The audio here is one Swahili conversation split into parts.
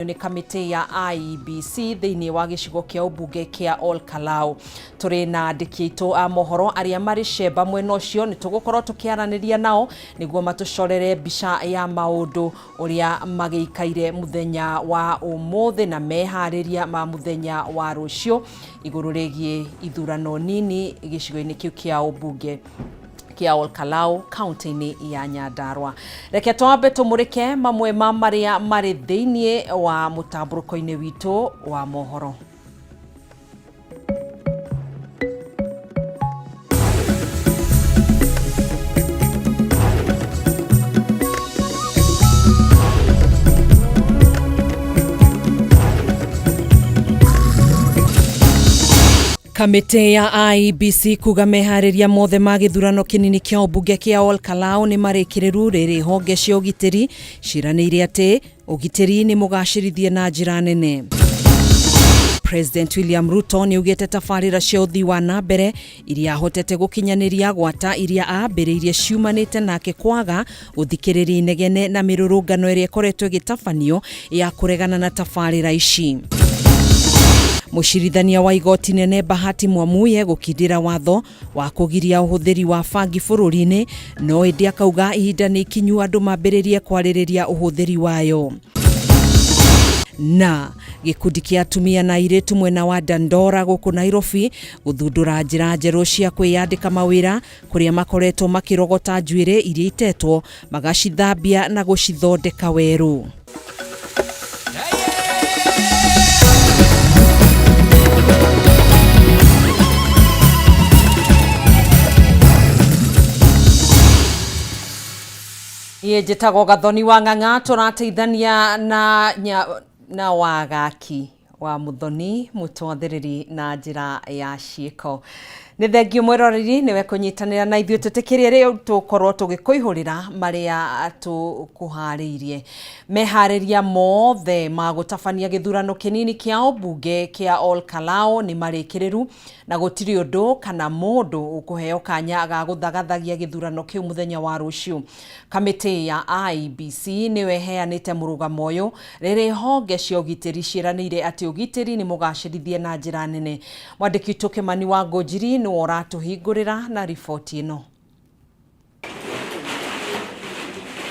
Ni kamiti ya IEBC thiini wa gicigo kia ubunge kia Ol Kalou. Turi na andiki aitu a mohoro aria mari cemba mwena ucio ni tugukorwo tukiaraniria nao niguo matucorere mbica ya maundu uria magiikaire muthenya wa umuthi na mehariria ma muthenya wa rucio iguru rigie ithurano nini gicigo-ini kiu kia ubunge kia Ol Kalou county-ini ya Nyandarua. Reke twambe tumurike mamwe ma maria mari thiini wa mutamburuko-ini witu wa mohoro. Kamiti ya IEBC kuga mehariria mothe ma githurano kinini kia ubunge kia Ol Kalou ni marikiriru riri honge cia ugitiri ciranire ati ugitiri ni mugacirithie na njira nene. President William Ruto ni ugete tafarira cia uthii wa nambere iria hotete gukinyaniria gwata iria ambiriirie ciumanite nake kwaga uthikiriria inegene na mirurungano iria ikoretwo igitabanio ya kuregana na tafarira ici. Mucirithania wa igoti nene Bahati Mwamuye gukindira watho wa kugiria uhuthiri wa bangi bururi-ini no indi akauga ihinda ni ikinyu andu mambiririe kwaririria uhuthiri wayo. Na gikundi kia atumia na airitu mwena wa Dandora guku Nairobi guthundura njira njeru cia kwiyandika mawira kuria makoretwo makirogota njuire iria itetwo magacithambia na gucithondeka weru. Njĩtagwo Gathoni wa Ng'ang'a, tũrateithania na wagaki wa Muthoni mutwathiriri na njira ya ciiko. Ni thengio mwiroreri niwe kunyitanira na ithuĩ tutikirie riu tukorwo tugikuihurira maria tukuhariirie. Mehariria mothe ma gutabania githurano kinini kia ubunge kia Ol Kalou ni marikiriru na gutiri undu kana mundu ukuheo kanya ga guthagathagia githurano kiu muthenya wa rucio. Kamiti ya IEBC niwe heanite murugamo uyu riri honge cia ugitiri ciranire ati ugitiri ni mugacirithie na njira nene. Mwandiki Tukimani wa Ngũnjiri ni oratuhingurira na riboti ino.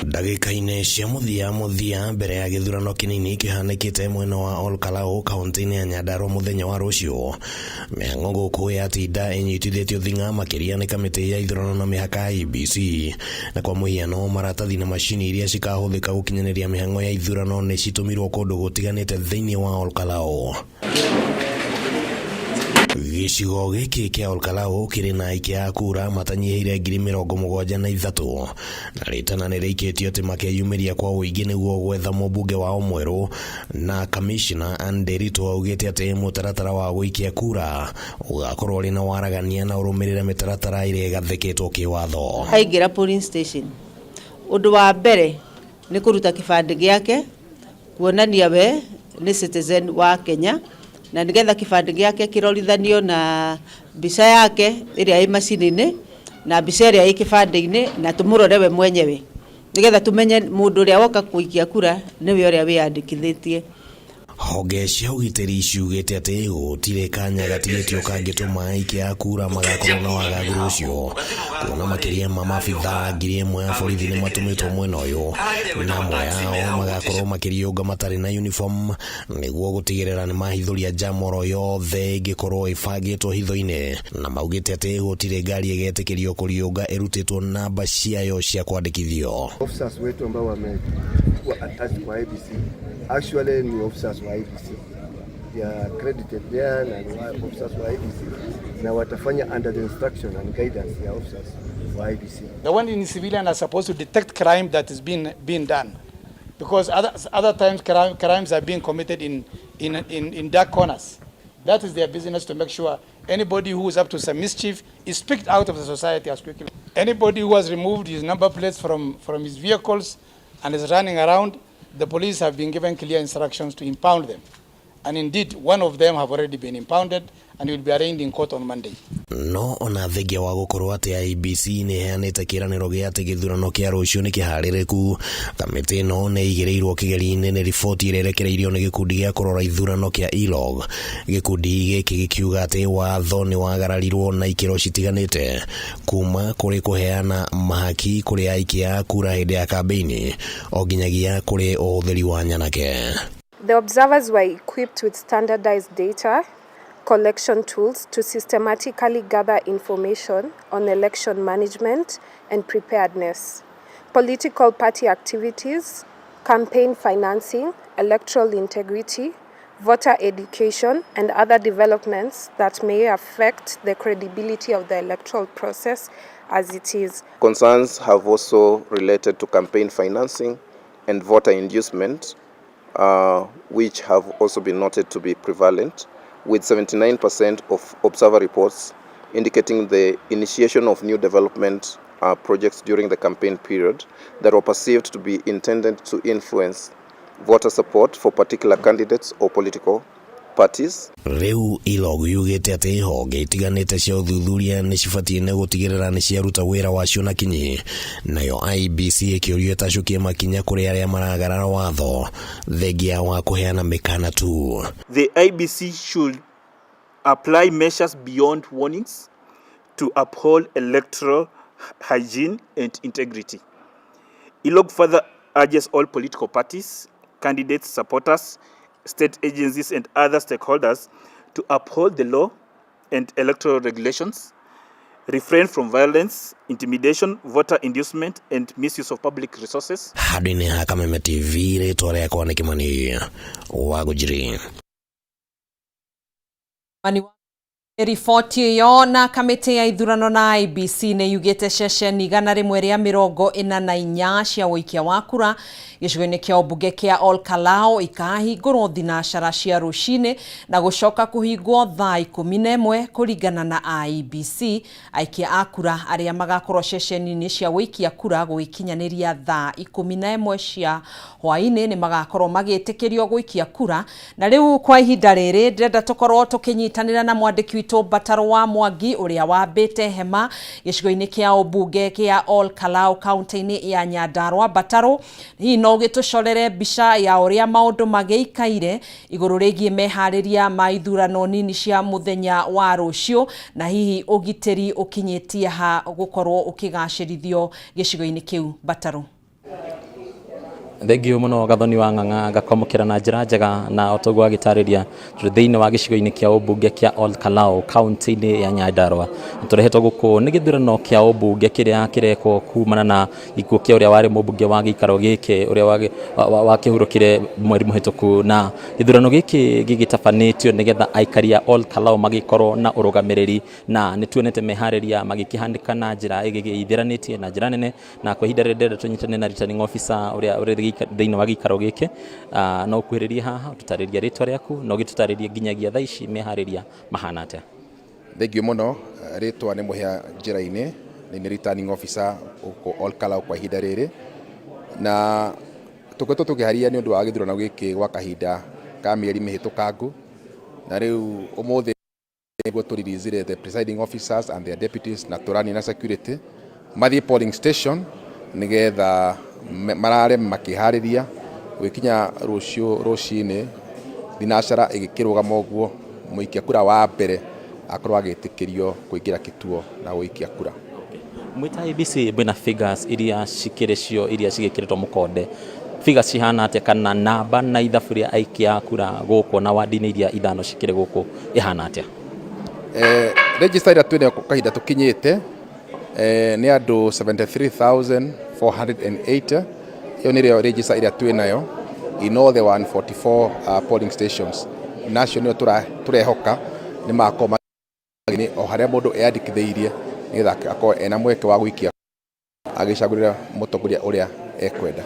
Ndagika-inĩ cia muthia mbere ya githurano kinini kihanikite mwena wa Ol Kalou kaunti-ini ya Nyandarua muthenya wa rucio, mĩhang'o gũkũ yatinda ĩnyitithĩtio thing'a makĩria nĩ kamĩtĩ ya ithurano na mĩhaka IEBC, na kwa mũhiano maratathi na macini iria cikahũthĩka gũkinyanĩria mĩhang'o ya ithurano nĩ citũmirwo kũndũ gũtiganĩte thĩinĩ wa Ol Kalou. Gicigo gĩkĩ kia Ol Kalou kĩrĩ na aikia a kura matanyihĩire 73,000 na rĩtana nĩ rĩikĩtio atĩ makeyumĩria kwa ũingĩ nĩguo gwetha mũmbunge wao mwerũ, na kamishna Anderito augĩte atĩ mũtaratara wa gũikia kura ũgakorwo ũrĩ na waragania na ũrũmĩrĩre mĩtaratara ĩrĩa ĩgathĩkĩtwo kĩwatho. Aingĩra polling station, ũndũ wa mbere nĩ kũruta kĩbandĩ gĩake kuonania we nĩ citizen wa Kenya, na nigetha kibandi giake kirorithanio na mbica yake iria ĩ macini-inĩ na mbica iria ĩ kibandi-inĩ na tumurore we mwenyewe nigetha tumenye mundu uria woka kuikia kura niwe uria wiyandikithĩtie. Honge cia ugitĩri ciugĩte atĩ gũtirĩ kanya gatigĩtio kangĩtũma aikia a kura magakorwo na wagagu rũcio, kuona makĩria ma maabitha 1,000 ya borithi nĩ matũmĩtwo mwena ũyũ, na amwe ao magakorwo makĩriũnga matarĩ na uniform nĩguo gũtigĩrĩra nĩ mahithũria njamoro yothe ĩngĩkorwo ĩbangĩtwo hitho-inĩ, na maugĩte atĩ gũtirĩ ngari ĩgetĩkĩrio kũriũnga ĩrutĩtwo namba ciayo cia kwandĩkithio. Officers wetu ambao wamekuwa attached kwa IEBC actually ni officers wa IEBC. They are accredited there na officers wa IEBC na watafanya under the instruction and guidance ya officers wa IEBC. The one in civilian are supposed to detect crime that is being done, because other times crimes are being committed in dark corners. That is their business, to make sure anybody who is up to some mischief is picked out of the society as quickly. Anybody who has removed his number plates from his vehicles and is running around, the police have been given clear instructions to impound them. and indeed one of them have already been impounded and will be arraigned in court on Monday. No ona thengia wa gukorwo ati IEBC ni heanite kiraniro gia ati githurano kia rucio ni kihaririku, kamiti no ni igireirwo kigeri-ini ni riboti irerekereirio ni gikundi gia kurora ithurano kia ILOG. Gikundi giki gikiuga ati watho ni wagararirwo na ikiro citiganite, kuma kuri kuheana mahaki kuri aikia a kura hindi ya kampeini o nginyagia kuri uhuthiri wa nyanake. The observers were equipped with standardized data collection tools to systematically gather information on election management and preparedness, political party activities, campaign financing, electoral integrity, voter education, and other developments that may affect the credibility of the electoral process as it is. Concerns have also related to campaign financing and voter inducement, which have also been noted to be prevalent, with 79% of observer reports indicating the initiation of new development projects during the campaign period that were perceived to be intended to influence voter support for particular candidates or political parties. Riu ILOG yugite ati honge itiganite cia uthuthuria ni cibatie ne gutigirira ni ciaruta wira wacio na kinyi, nayo IEBC ikiuria tacukie makinya kuri aria maragarara watho thengia wa kuheana mikana tu. The IEBC should apply measures beyond warnings to uphold electoral hygiene and integrity. ILOG further urges all political parties, candidates, supporters, state agencies and other stakeholders to uphold the law and electoral regulations, refrain from violence, intimidation, voter inducement and misuse of public resources. Hadini Hakameme TV ritwa riakwa ni Kimani Wagujiri. Riboti iyo na kamiti ya ithurano na IEBC ni yugite ceceni igana rimwe ria 44 cia wikia wa kura gicigo-ini kia obunge kia Ol Kalou ikahingurwo thinacara cia rucini na gucoka kuhingwo thaa 11 kuringana na IEBC. Aikia a kura aria magakorwo ceceni-ini cia wikia kura guikinyaniria thaa 11 cia hwaini ni magakorwo magitikirio gwikia kura. Na riu kwa ihinda riri ndenda tukorwo tukinyitanira na mwandiki witũ Bataro wa Mwangi uria wambite hema gicigo-ini kia obunge kia Ol Kalou kaunti-ini ya Nyandarua. Bataro, hi no gitucorere mbica ya uria maundu magikaire iguru rigie mehariria ma ithurano nini cia muthenya wa rucio na hihi ugitiri ukinyitie ha gukorwo ukigacirithio gicigo-ini kiu. Bataro. Thengio muno gathoni wa Ng'ang'a gakomokera na njira njega na otogwa agitariria thiini wa gicigo-ini kia obunge kia Ol Kalou kaunti-ini ya Nyandarua. Turehetwo guku ni githurano kia obunge kiria kirekwo kumana na ikuo kia uria wari mubunge wa gikaro giki uria wa kihurukire mweri muhituku, na githurano giki gigitafanitio nigetha aikaria Ol Kalou magikorwo na urugamiriri na nituonete mehariria magikihandika na njira igithiranitie na njira nene, na kwa ihinda rĩrĩ tunyitane na returning officer uria thiini wa gikaro giki no kwiriria haha tutariria ritwa riaku no gitutariria nginyagia thaa ici mehariria mahana atia. Thengio muno, ritwa ni muhia njira-ini ni returning officer uko Ol Kalou kwa ihinda riri, na tukoretwo tukiharia ni undu wa githurano giki gwa kahinda ka mieri mihitukangu, na riu umuthi niguo turiricire the presiding officers and their deputies na turani na security mathie polling station nigetha marare makihariria gwikinya rucini thinacara igikirugama uguo muikia kura wa mbere akorwo agitikirio kuingira kituo na guikia kura. Mwita IEBC bwina figures iria cikirecio iria cigikiritwo mukonde, figures cihana atia kana namba na ithaburia aikia kura guku na wadi-ini iria ithano cikire guku ihana atia? Register ira twine kahinda tukinyite ni andu 73,408. Iyo niyo register ira twinayo in all the 144 polling stations. National turehoka ni makoma ni o haria mundu eandikithiirie nigetha akorwo ena mweke wa gwikia agicagurira mutongoria uria ekwenda.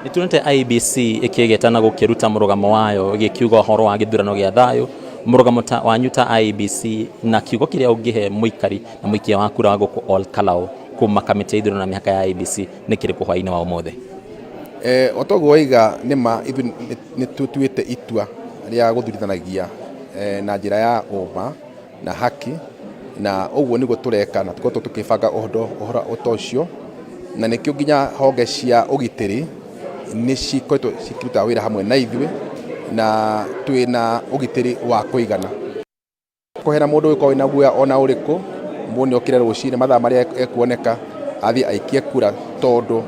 Nitunete IEBC ikigetana gukiruta murugamo wayo igikiuga horo wa githurano gia thayo, murugamo wanyu ta IEBC na kiugo kiria ungihe muikari na muikia wa kura guku Ol Kalou kuma kamiti ya ithurano na mihaka ya IEBC ni kiriku hwaini wa umothe? Otogwo iga nima ithu ni tutuite itua ria guthurithanagia na njira ya uma na haki, na uguo niguo tureka na tuko tukibanga uhoro utocio, na nikio nginya honge cia ugitiri ni cikoretwo cikiruta wira hamwe na ithuĩ na twina ugitiri wa kuigana. Kuhera mundu wiko wina guoya ona uriku muni okire rucine mathaa maria ekuoneka athi aikie kura, tondu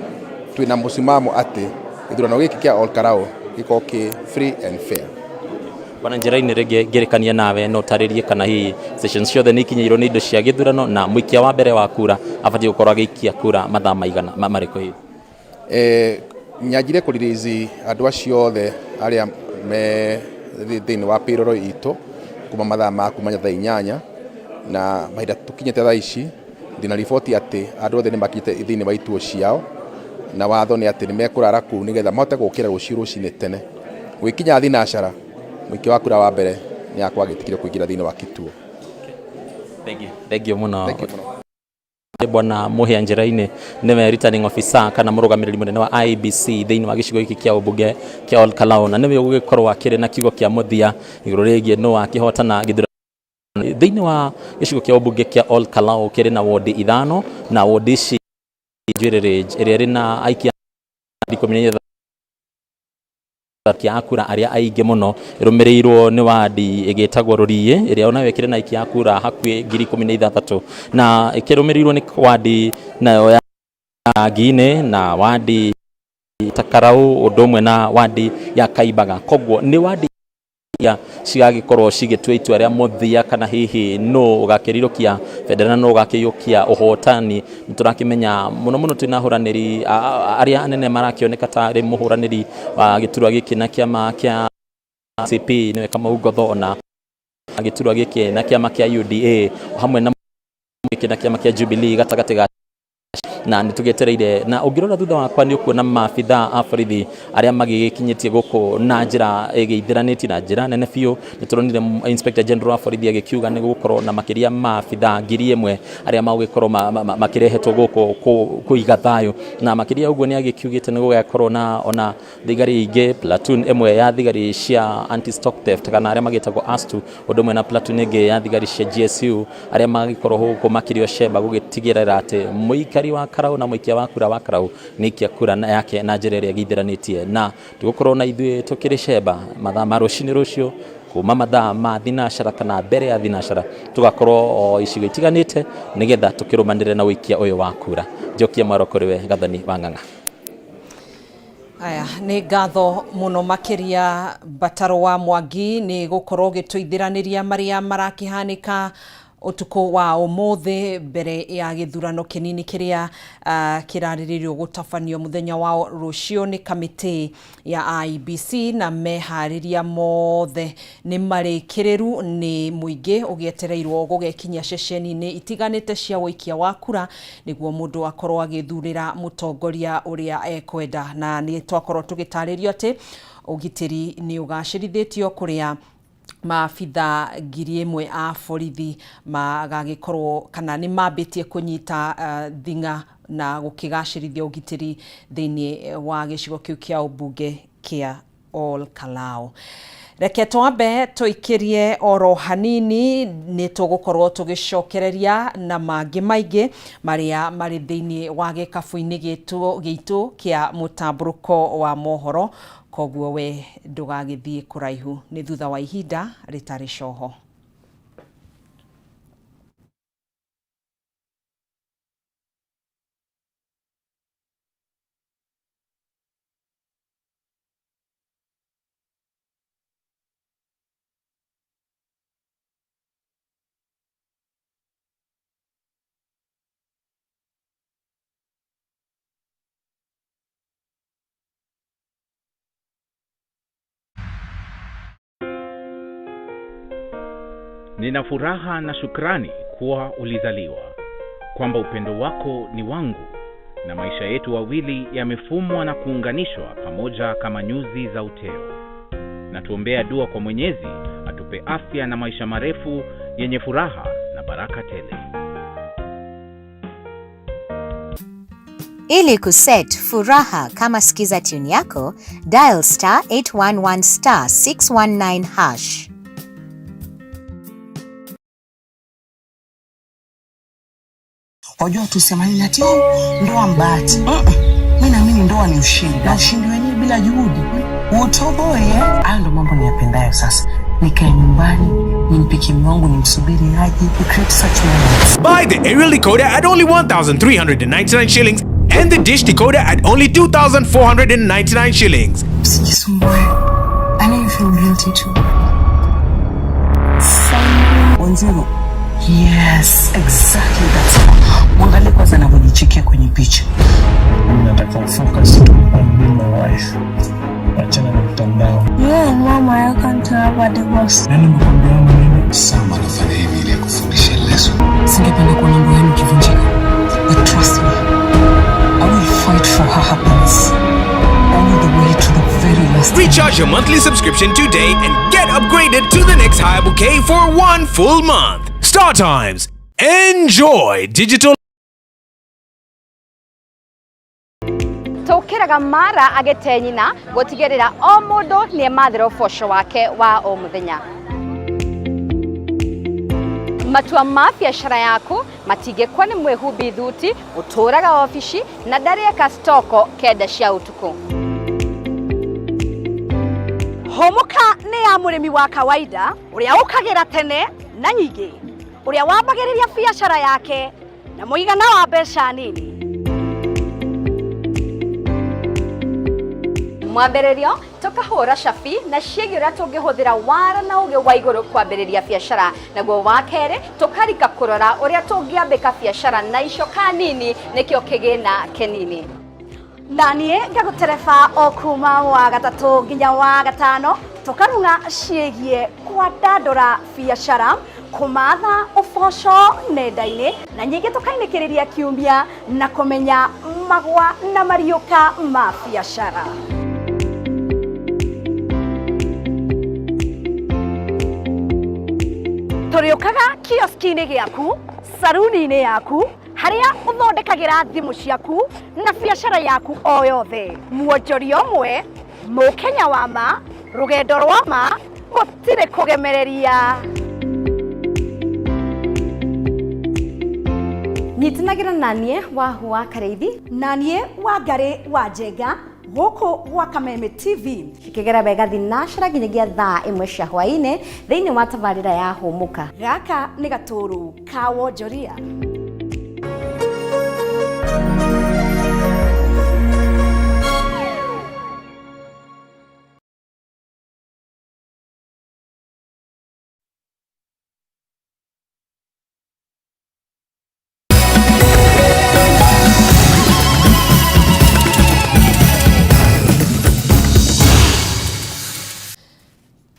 twina musimamo ati ithurano giki kia Olkarau gikoki free and fair. Bwana njira-inĩ rĩngĩ ngĩrĩkania nawe no tarĩrie kana hihi sessions ciothe nĩ ikinyĩirwo nĩ indo cia gĩthurano na mũikia wa mbere wa kura abatiĩ gũkorwo agĩikia kura mathaa maigana marĩkũ hihi? Nyanjire kũririzi andũ acio othe arĩa me thĩinĩ wa payroll itũ kuma mathaa ma kuma thaa 8 na mahinda tũkinyĩte thaa ici ndina riboti atĩ andũ othe nĩ makinyĩte thĩinĩ wa ituo ciao, na watho nĩ atĩ nĩ mekũrara kũu nĩgetha mahote gũkĩra rũcinĩ tene gwĩkinya thinacara mũikia wa kura wa mbere nĩ akwagĩtikire kũingĩra thĩinĩ wa kituo. Thank you mũno. Bwana Mũhĩa njĩra-inĩ nĩwe returning officer kana mũrũgamĩrĩri mũnene wa IEBC thĩinĩ wa gĩcigo gĩkĩ kĩa ũmbunge kĩa Olkarau, na nĩwe ũgĩkorwo akĩrĩ na kiugo kĩa mũthia igũrũ rĩgiĩ no akĩhotana gĩthurano thĩinĩ wa gĩcigo kĩa ũmbunge kĩa Olkarau kĩrĩ na wodi 5 na wodi ici ĩrĩa ĩrĩ na aikia 19 kia akura aria aingi muno irumirirwo ni wadi igitagwo Ruriĩ iria ona wekire na ikia akura hakuĩ 16,000 na ikirumirirwo ni wadi nayo ya Ngine na wadi Takarau undu na wadi ya Kaibaga. Koguo ni wadi ya cigagikorwo cigĩtua itua rĩa mũthia kana hihi no ũgakĩrirũkia federal no ũgakĩiyũkia ũhotani. Nĩtũrakĩmenya mũno twina hũranĩri arĩa anene marakĩoneka tarĩ mũhũranĩri wa gĩturwa gĩkĩ na kĩama kĩa CP nĩwe Kamau Ngotho, na gĩturwa gĩkĩ na kĩama kĩa UDA hamwe na kĩama kĩa Jubilee gatagatĩ ga na nitugetereire na ungirora thutha wakwa ni ukuona maabitha a borithi aria magigikinyitie guku na njira igithiranetie na njira nene biu. Nituronire Inspector General wa borithi agikiuga ni gukorwo na makiria maabitha 1,000 aria magugikorwo makirehetwo guku kuiga thayu, na makiria uguo ni agikiugite ni gugakorwo na ona thigari ingi platoon imwe ya thigari cia anti stock theft kana aria magitagwo ASTU undu mwe na platoon ingi ya thigari cia GSU aria magikorwo huko makirio sheba gugitigirira ati muikari wa Karau na mũikia wa kura wa Karau nĩikia kura yake na njĩra ĩrĩa gĩithĩranĩtie, na tũgũkorwo na ithuĩ tũkĩrĩ sheba mathaa ma rũcinĩ rũcio kuma mathaa ma thinacara kana mbere ya thinacara tugakorwo icigo itiganĩte nĩgetha tũkĩrũmanĩrĩre na ũikia ũyũ wa kura. Njokia mwaro kũrĩ we Gathoni wa Ng'ang'a. Aya nĩ ngatho mũno makĩria Bataro wa Mwangi nĩ gũkorwo gĩtũithĩranĩria marĩa marakĩhanĩka utuko wa ũmũthĩ mbere ya gĩthurano kĩnini kĩrĩa kĩrarĩrĩrio gũtabanio mũthenya wa rũcio nĩ kamĩtĩ ya IEBC, na meharĩria mothe nĩ marĩkĩrĩru nĩ mũingĩ ũgĩetereirwo gũgekinyia ceceni-inĩ itiganĩte cia ũikia wa kura nĩguo mũndũ akorwo agĩthurĩra mũtongoria ũrĩa ekwenda, na nĩ twakorwo tũgĩtarĩrio atĩ ũgitĩri nĩ ũgacĩrithĩtio kũrĩa maabitha 1,000 a borithi magagĩkorwo kana nĩ mambĩtie kũnyita thing'a na gũkĩgacĩrithia ũgitĩri thĩinĩ wa gĩcigo kĩu kĩa ũmbunge kĩa Olkarau. Reke twambe tũikĩrie oro hanini nĩ tũgũkorwo tũgĩcokereria na mangĩ maingĩ marĩa marĩ thĩinĩ wa gĩkabũ-inĩ gĩtũ kĩa mũtambũrũko wa mohoro, koguo we ndũgagĩthiĩ kũraihu, nĩ thutha wa ihinda rĩtarĩ coho. Nina furaha na shukrani kuwa ulizaliwa, kwamba upendo wako ni wangu, na maisha yetu wawili yamefumwa na kuunganishwa pamoja kama nyuzi za uteo. Na tuombea dua kwa Mwenyezi atupe afya na maisha marefu yenye furaha na baraka tele. Ili kuset furaha kama skiza tune yako, dial *811 *619 hash. Wajua tusema nini ati ndoa mbati. Mimi naamini ndoa ni ushindi. Na ushindi wenyewe bila juhudi. Utoboe, hayo ndo mambo niyapendayo sasa. Nikae nyumbani, nimpike mume wangu nimsubiri aje. We create such moments. Buy the aerial decoder at only 1,399 shillings and the dish decoder at only 2,499 shillings. Usijisumbue. I know you feel guilty too. Wanzero. Yes, exactly that's. Mwangalie kwanza anavyojichekea kwenye picha. Mimi nataka focus on being my wife. Achana na mtandao. Yeah, mama, I can't have a divorce. Nani mkwambia mimi? Sama anafanya hivi ili kufundisha lesson. Singependa kuona ndoa yenu ikivunjika. But trust me, I will fight for her happiness. All the way to the very last. Recharge your monthly subscription today and get upgraded to the next higher bouquet for 1 full month. Star Times. Enjoy digital. Tokeraga mara agetenyina gotigerera o mundu ni mathero fosho wake wa o muthenya. Matua ma biashara yaku matigekwa ni mwehumbi thuti uturaga ofici na ndareka stoko kenda cia utuku. Homuka ni ya murimi wa kawaida uria ukagira tene na nyingi uria wambagiriria biashara yake na muigana wa mbeca nini. Mwambĩrĩrio tukahũra cabi na ciĩgiĩ ũrĩa tũngĩhũthĩra wara na ũgĩ wa igũrũ kwambĩrĩria biacara, naguo wa kerĩ tukarika kũrora ũrĩa tũngĩambĩka biacara na icoka nini nĩkĩo kĩgĩna kĩnini. Na niĩ ngagũtereba o kuma wa gatatũ nginya wa gatano tukarunga ciĩgiĩ kwandandũra biacara, kumatha ũboco nenda-inĩ na nyingĩ tukainĩkĩrĩria kiumia na kũmenya magwa na mariũka ma biacara. Turiukaga kioski-inĩ gĩaku, saruni-inĩ yaku, haria uthondekagira thimu ciaku na biacara yaku o yothe. Muonjoria ũmwe, Mũkenya wa ma, rũgendo rwa ma, gũtirĩ kũgemereria. Nyitinagira nanie wa Kareithi, nanie wa Ngari wa Njenga, gũkũ gwa Kameme TV cikĩgera wega thinacara nginyagia thaa 1 cia hwaĩ-inĩ thĩinĩ wa tabarĩra ya Hũmũka. Gaka nĩ gatũrũ ka wonjoria.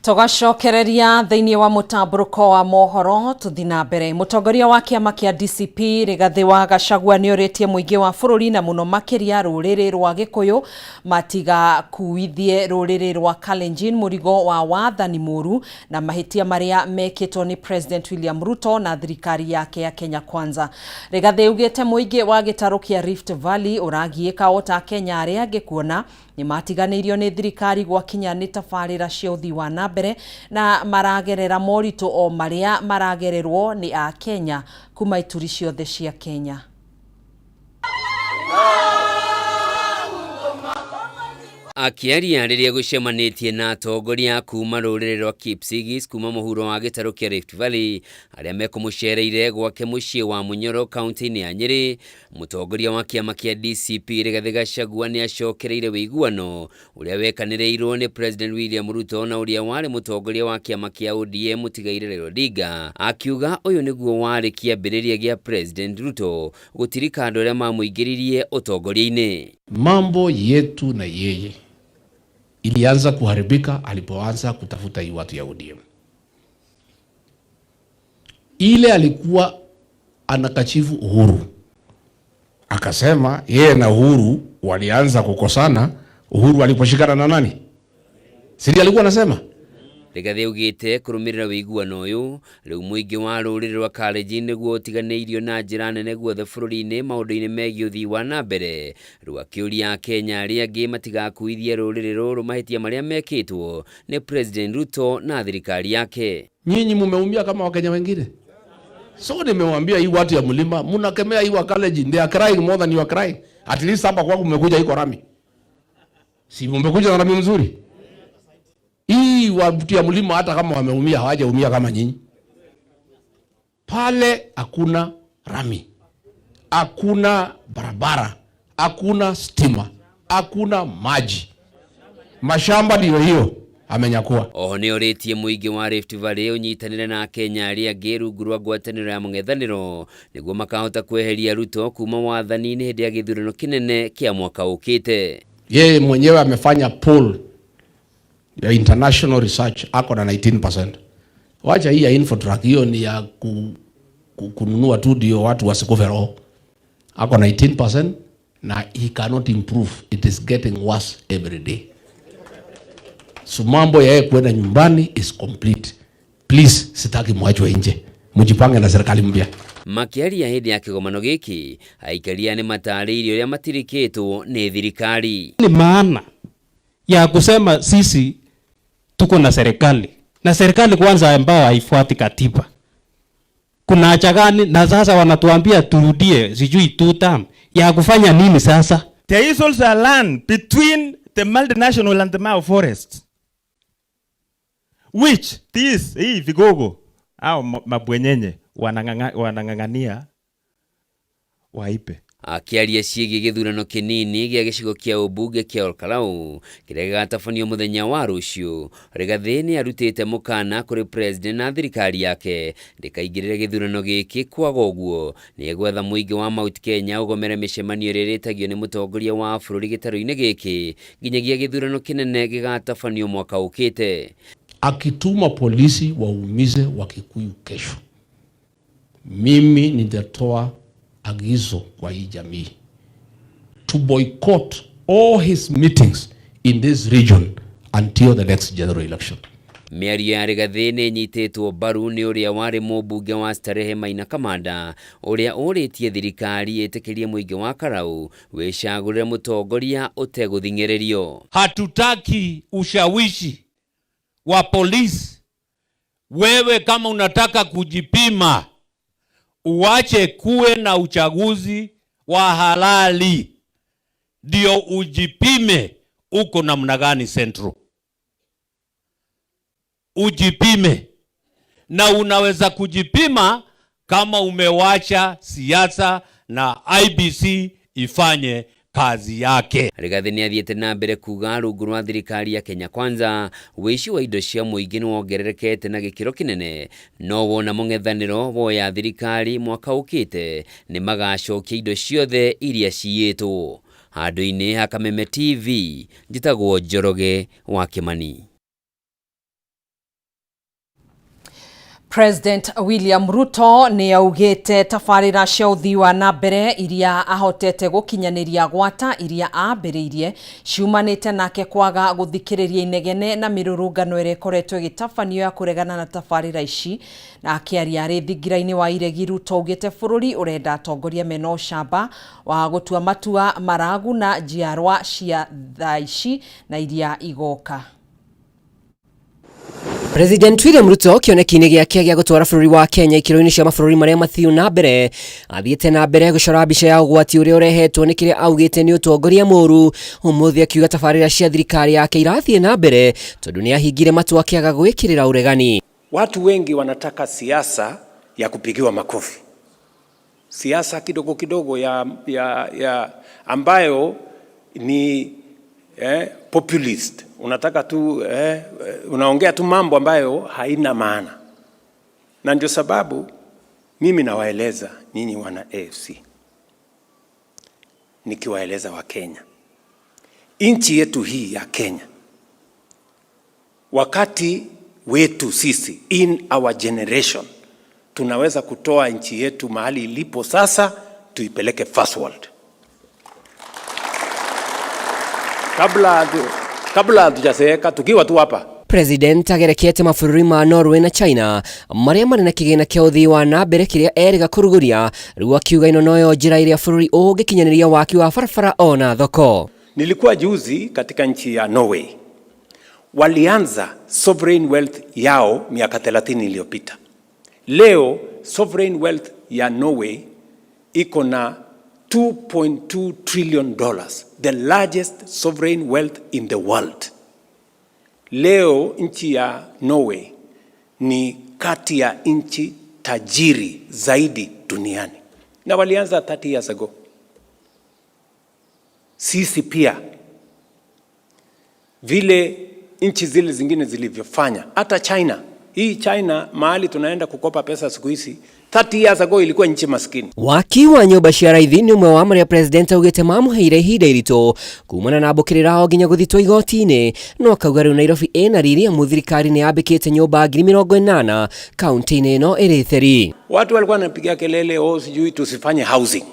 Tugacokereria thĩinĩ wa mũtambũrũko wa mohoro tuthi na mbere. Mũtongoria wa kĩama kĩa DCP Rigathĩ wa Gachagua nĩorĩtie mũingĩ wa bũrũri na mũno makĩria rũrĩrĩ rwa Gĩkũyũ matiga kuithie rũrĩrĩ rwa Kalenjin mũrigo wa wathani mũru na mahĩtia marĩa mekĩtwo nĩ President William Ruto na thirikari yake ya Kenya Kwanza. Rigathĩ augĩte mũingĩ wa gĩtarũ kĩa Rift Valley ũragiĩka o ta Kenya arĩa angĩ kuona nĩ matiganĩirio nĩ thirikari gwakinya nĩ tabarĩra cia ũthii wa na mbere na maragerera moritũ o marĩa maragererwo nĩ a Kenya kuma ituri ciothe cia Kenya. Akiaria rĩrĩa gũcemanĩtie na atongoria kuma rũrĩrĩ rwa Kipsigis kuma mũhuro wa gĩtarũ kĩa Rift Valley arĩa mekũmũcereire gwake mũciĩ wa Munyoro kaunti-inĩ ya Nyeri, mũtongoria wa kĩama kĩa DCP Rigathĩ Gachagua nĩ acokereire wĩiguano ũrĩa wekanĩrĩirwo nĩ President William Ruto na ũrĩa warĩ mũtongoria wa kĩama kĩa ODM Mũtigairĩ Raila Odinga, akiuga ũyũ nĩguo warĩ kĩambĩrĩria gĩa President Ruto gũtirika andũ arĩa mamũingĩririe ũtongoria-inĩ. Mambo yetu na yeye ilianza kuharibika alipoanza kutafuta hii watu ya ODM. Ile alikuwa anakachifu Uhuru, akasema yeye na Uhuru walianza kukosana Uhuru aliposhikana na nani? Siri alikuwa anasema Rigathi augite kurumirira wiguano uyu riu muingi wa ruriri rwa Kalenjin niguo utiganeirio na njira nene guothe bururi-ini maundu-ini megie uthii wa nambere riu akiuria Kenya aria angi matigakuithie ruriri ruru mahitia maria mekitwo ni President Ruto na thirikari yake. Nyinyi mumeumia kama Wakenya wengine. So nimewambia hii watu ya mlima mnakemea hii wa Kalenjin, they are crying more than you are crying. At least hapa kwangu mmekuja iko rami. Si mmekuja na rami mzuri. Hii watu ya mlima hata kama wameumia hawajaumia kama nyinyi. Pale hakuna rami. Hakuna barabara, hakuna stima, hakuna maji. Mashamba ndio hiyo amenyakua. Oho ni oritie muingi wa Rift Valley unyitanire na Kenya aria angi rungu rwa ngwataniro ya mung'ethaniro niguo makahota kweheria Ruto kuma wathani-ini hindi ya githurano kinene kia mwaka ukite. Yeye mwenyewe amefanya poll ya international research ako na 19%. Wacha hii ya Infotrack, hiyo ni ya kununua tu ndio watu wasikufe roho. Ako na 19% na he cannot improve, it is getting worse every day. So mambo ya yeye kwenda nyumbani is complete. Please, sitaki mwachwe nje. Mujipange na serikali mpya. Makiaria hindi ya kigomano giki aikaria ni mataririo ya matirikitwo ni thirikari. Ni maana ya kusema sisi tuko na serikali. Na serikali kwanza ambayo haifuati katiba. Kuna haja gani na sasa wanatuambia turudie sijui 2 term. Ya kufanya nini sasa? There is also a land between the multinational and the Mau forests, which this hii vigogo au mabwenyenye wanang'ang'ania waipe. Akiaria ciĩgiĩ gĩthurano kĩnini gĩa gĩcigo kĩa ũmbunge kĩa Ol Kalou kĩrĩa gĩgatabanio mũthenya wa rũciũ, Rigathi nĩ arutĩte mũkana kũrĩ president na thirikari yake ndĩkaingĩrĩre gĩthurano gĩkĩ, kwaga ũguo nĩ egwetha mũingĩ wa Mount Kenya ũgomere mĩcemanio ĩrĩa ĩrĩtagio nĩ mũtongoria wa bũrũri gĩtarũ-inĩ gĩkĩ nginyagia gĩthurano kĩnene gĩgatabanio mwaka ũkĩte. Akituma polisi waumize Wakikuyu kesho, mimi nitatoa agizo kwa hii jamii to boycott all his meetings in this region until the next general election. Mĩario ya Rigathi nĩ nyitĩtwo mbaru nĩ ũrĩa warĩ mũmbunge wa Starehe Maina Kamanda ũrĩa ũrĩtie thirikari ĩtĩkĩrie mũingĩ wa Karau wĩcagũrĩre mũtongoria ũtegũthing'ĩrĩrio. Hatutaki ushawishi wa polisi. Wewe kama unataka kujipima, uache kuwe na uchaguzi wa halali, ndio ujipime uko namna gani Central. Ujipime, na unaweza kujipima kama umewacha siasa na IBC ifanye kazi yake. Rigathi nĩ athiĩte na mbere kuga rungu rwa thirikari ya Kenya Kwanza wĩici wa indo cia mũingĩ nĩ wongererekete na gĩkĩro kĩnene, no wona mũng'ethanĩro woya thirikari mwaka ũkĩte nĩ magacokia indo ciothe iria ciyĩtwo. Handũ-inĩ ha Kameme TV, njĩtagwo Njoroge wa Kimani. President William Ruto nĩ augĩte tabarĩra cia ũthii wa nambere iria ahotete gũkinyanĩria gwata iria ambĩrĩirie ciumanĩte nake kwaga gũthikĩrĩria inegene na mĩrũrũngano ĩrĩa ĩkoretwo ĩgĩtabanio ya kũregana na tabarĩra ici. Na akĩaria arĩ thingira-inĩ wa iregi, Ruto augĩte bũrũri ũrenda atongoria mena ũcamba wa gũtua matua maraguna njiarwa cia thaa ici na iria igoka. President William Ruto kĩoneki-inĩ gĩake gĩa gũtwara bũrũri wa Kenya ikĩro-inĩ cia mabũrũri marĩa mathiu na mbere athiĩte na mbere gũcora mbica ya ũgwati ũrĩa ũrehetwo nĩ kĩrĩa augĩte nĩ ũtongoria mũũru. Ũmũthĩ akiuga tabarĩra cia thirikari yake irathiĩ na mbere tondũ nĩ ahingire matu akĩaga gwĩkĩrĩra uregani. Watu wengi wanataka siasa ya kupigiwa makofi, siasa kidogo kidogo ya ambayo ni populist. Unataka tu unaongea tu mambo ambayo haina maana. Na ndio sababu mimi nawaeleza nyinyi wana AFC, nikiwaeleza wa Kenya, nchi yetu hii ya Kenya, wakati wetu sisi, in our generation, tunaweza kutoa nchi yetu mahali ilipo sasa tuipeleke first world. Kabla hatujazeeka tukiwa tu hapa. president agerekete mabũrũri ma Norway na China marĩa marĩ na kĩgĩna kĩa ũthii wa na mbere kĩrĩa erĩga kũrugũria, rĩu akiuga ĩno noyo njĩra ĩrĩa bũrũri ũngĩkinyanĩria waki wa barabara ona thoko. Nilikuwa juzi katika nchi ya Norway. Walianza sovereign wealth yao miaka 30 iliyopita. Leo sovereign wealth ya Norway iko na $2.2 trillion, the largest sovereign wealth in the world. Leo nchi ya Norway ni kati ya nchi tajiri zaidi duniani, na walianza 30 years ago. Sisi pia vile nchi zile zingine zilivyofanya, hata China. Hii China mahali tunaenda kukopa pesa siku hizi, 30 years ago ilikuwa nchi maskini. Waki wa nyũmba cia raithi nĩ ũmwe wa marĩa president augĩte mamũheire ihinda iritũ kumana na mbũkĩrĩra nginya gũthitwo igoti-inĩ, no akauga rĩu Nairobi ĩna riri amu thirikari nĩ yambĩkĩte nyũmba 80,000 kaunti-inĩ ĩno ĩrĩ theri. Watu walikuwa wanapiga kelele, sijui tusifanye housing.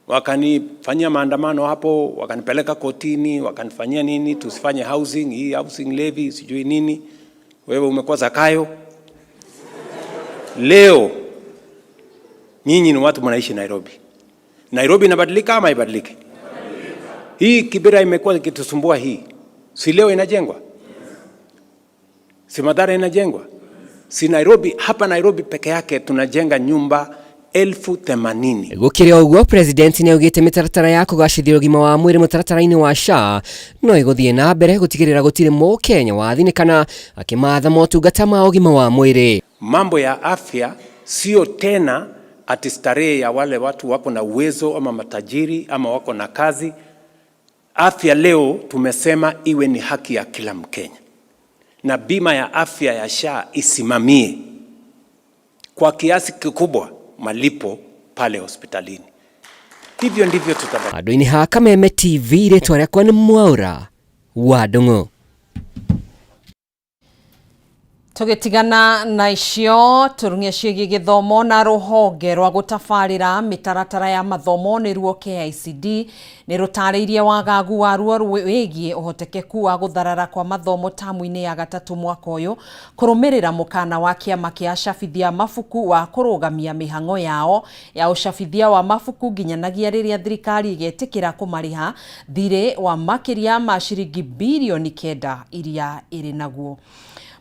Wakanifanyia maandamano hapo, wakanipeleka kotini, wakanifanyia nini, tusifanye housing, hii housing levy, sijui nini. Wewe umekuwa Zakayo. Leo nyinyi ni watu mnaishi Nairobi. Nairobi inabadilika ama ibadilike? Hii Kibera imekuwa ikitusumbua hii. Si leo inajengwa? Si Mathare inajengwa? Si Nairobi, hapa Nairobi peke yake tunajenga nyumba 80,000. Gũkĩrĩ ũguo president nĩ augĩte mĩtaratara ya kũgacĩrithia ũgima wa mwĩrĩ mũtaratara-inĩ wa SHA no ĩgũthiĩ na mbere gũtigĩrĩra gũtirĩ Mũkenya wathinĩkana akĩmatha motungata ma ũgima wa mwĩrĩ. Mambo ya afya sio tena ati starehe ya wale watu wako na uwezo ama matajiri ama wako na kazi. Afya leo tumesema iwe ni haki ya kila Mkenya, na bima ya afya ya SHA isimamie kwa kiasi kikubwa malipo pale hospitalini. Hivyo ndivyo tutabaki. Andũ-inĩ ha Kameme TV rĩtwa rĩakwa nĩ Mwaura wa Ndung'u. Tugitigana na icio turungia ciĩgiĩ gĩthomo na rũhonge rwa gũtabarĩra mĩtaratara ya mathomo nĩruo KICD nĩ rũtarĩirie wagagu waruo wĩgiĩ ũhotekeku wa gũtharara kwa mathomo tamu-inĩ ya gatatũ mwaka ũyũ kũrũmĩrĩra mũkana wa kĩama kĩa acabithia mabuku wa kũrũgamia mĩhang'o yao ya ũcabithia wa mabuku nginyanagia rĩrĩa thirikari ĩgetĩkĩra kũmarĩha thirĩ wa makĩria ma ciringi bilioni 9 iria ĩrĩ naguo.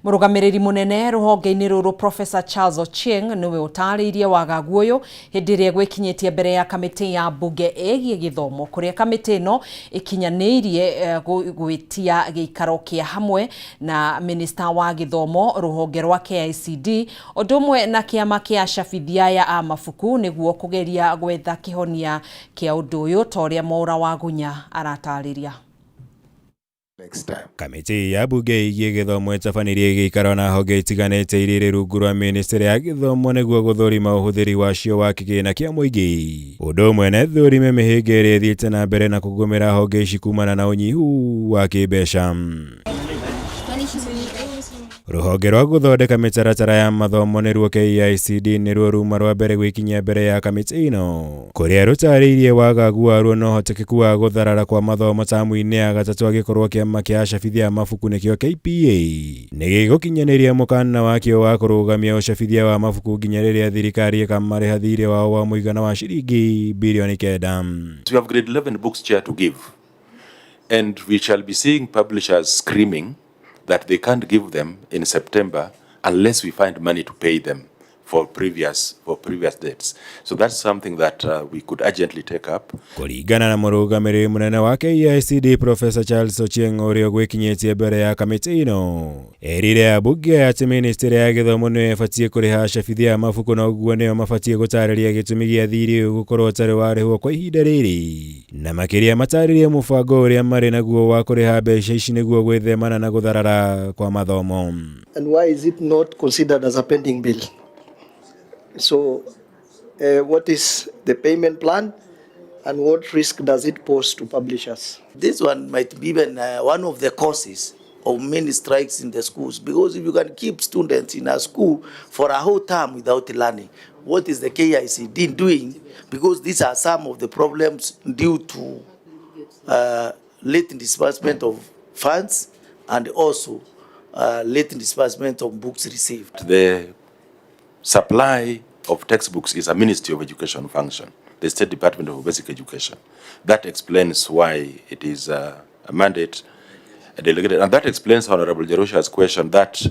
Mũrũgamĩrĩri mũnene rũhonge-inĩ rũrũ Professor Charles Ochieng nĩwe ũtarĩirie wagagu ũyũ hĩndĩ ĩrĩa gwĩkinyĩtie mbere ya kamĩtĩ ya mbunge ĩgiĩ gĩthomo kũrĩa kamĩtĩ ĩno ĩkinyanĩirie gwĩtia gĩikaro kĩa hamwe na minista wa gĩthomo rũhonge rwa KICD ũndũ ũmwe na kĩama kĩa acabithia ya mabuku nĩguo kũgeria gwetha kĩhonia kĩa ũndũ ũyũ ta ũrĩa Mwaura wa Gunya aratarĩria. Kamĩtĩ ya mbunge ĩgiĩ gĩthomo ĩtabanirie gĩikaro na honge itiganĩte irĩ rungu rwa ministry ya gĩthomo nĩguo gũthũrima ũhũthĩri wacio wa kĩgĩna kĩa mũingĩ. Ũndũ ũmwe na thũrime mĩhĩnga ĩrĩa ĩthiĩte na mbere na kũgũmĩra honge ici kumana na ũnyihu wa kĩmbeca. Rũhonge rwa gũthondeka mĩtaratara ya mathomo nĩruo KICD nĩruo ruma rwa mbere gwĩkinyia mbere ya kamĩtĩ ĩno kũrĩa rũtarĩirie wagagu waruo na ũhotekeku wa gũtharara kwa mathomo tamu-inĩ ya gatatũ agĩkorwo kĩama kĩa acabithia mabuku nĩkĩo KPA nĩgĩgũkinyanĩria mũkana wakĩo wa kũrũgamia ũcabithia wa mabuku nginya rĩrĩa thirikari ĩkamarĩha thirĩ wao wa mũigana wa ciringi bilioni 9. We have grade 11 books chair to give, and we shall be seeing publishers screaming that they can't give them in September unless we find money to pay them for previous dates. So that's something that we could urgently take up. Kũringana na mũrũgamĩrĩri mũnene wa KICD Professor Charles Ochieng ũrĩa gwĩkinyĩtie mbere ya kamĩtĩ ĩno erire ambunge atĩ ministry ya gĩthomo nĩyo ĩbatiĩ kũrĩha acabithia mabuku na ũguo nĩyo mabatiĩ gũtarĩria gĩtũmi gĩa thirĩ ũyũ gũkorwo ũtarĩ warĩhwo kwa ihinda rĩrĩ na makĩria matarĩrie mũbango ũrĩa marĩ naguo wa kũrĩha mbeca ici nĩguo gwĩthemana na gũtharara kwa mathomo. And why is it not considered as a pending bill? So what is the payment plan and what risk does it pose to publishers? This one might be even one of the causes of many strikes in the schools, because if you can keep students in a school for a whole term without learning, what is the KICD doing? Because these are some of the problems due to late disbursement of funds and also late disbursement of books received. The supply of textbooks is a Ministry of Education function, the State Department of Basic Education. That explains why it is a mandate delegated, and that explains Honorable Jerusha's question that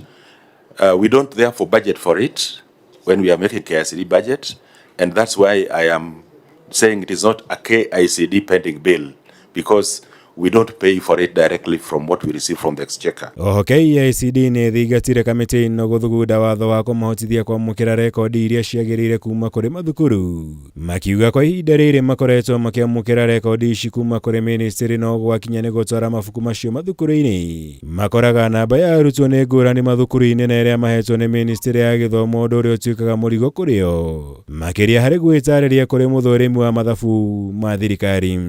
we don't therefore budget for it when we are making KICD budget, and that's why I am saying it is not a KICD pending bill, because we don't pay for it directly from what we receive from the exchequer. KICD nĩ thingatire kamĩtĩ ĩno gũthugunda watho wa kũmahotithia kwamũkĩra rekodi iria ciagĩrĩire kuma kũrĩ mathukuru. Makiuga kwa ihinda rĩrĩ makoretwo makĩamũkĩra rekodi ici kuma kũrĩ ministry no gwakinya nĩ gũtwara mabuku macio mathukuru-inĩ. Makoraga namba ya arutwo nĩ ngũrani mathukuru-inĩ na ĩrĩa mahetwo nĩ ministry ya gĩthomo, ũndũ ũrĩa ũtuĩkaga mũrigo kũrĩ o. Makĩria harĩ gwĩtarĩria kũrĩ mũthũrĩmi wa mathabu ma thirikari.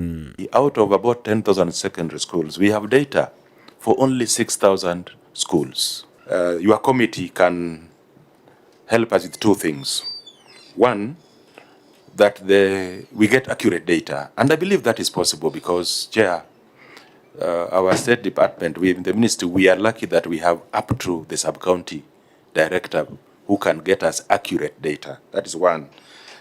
Out of about 10,000 secondary schools, we have data for only 6,000 schools. Your committee can help us with two things. One, that we get accurate data, and I believe that is possible because, Chair, our State Department, in the Ministry, we are lucky that we have up to the sub-county director who can get us accurate data. That is one.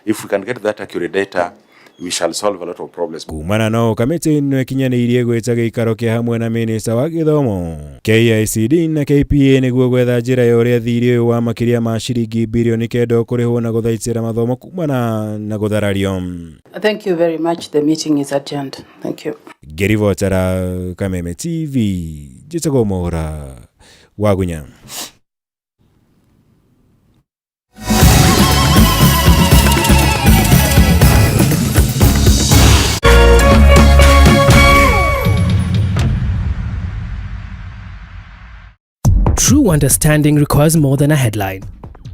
If we can get that accurate data, we shall solve a lot of problems. Kumana no kamĩtĩ ĩno ĩkinyanĩirie gwĩta gĩikaro kĩa hamwe na minista wa gĩthomo. KICD na KPA nĩguo gwetha njĩra ya ũrĩa thirĩ ũyũ wa makĩria ma ciringi bilioni 9 kũrĩhwo na gũthaitĩra mathomo kumana na gũtharario. Thank you very much. The meeting is adjourned. Thank you. Ngĩribotera Kameme TV, njĩtagwo Mũhũra wa Gunya. True understanding requires more than a headline.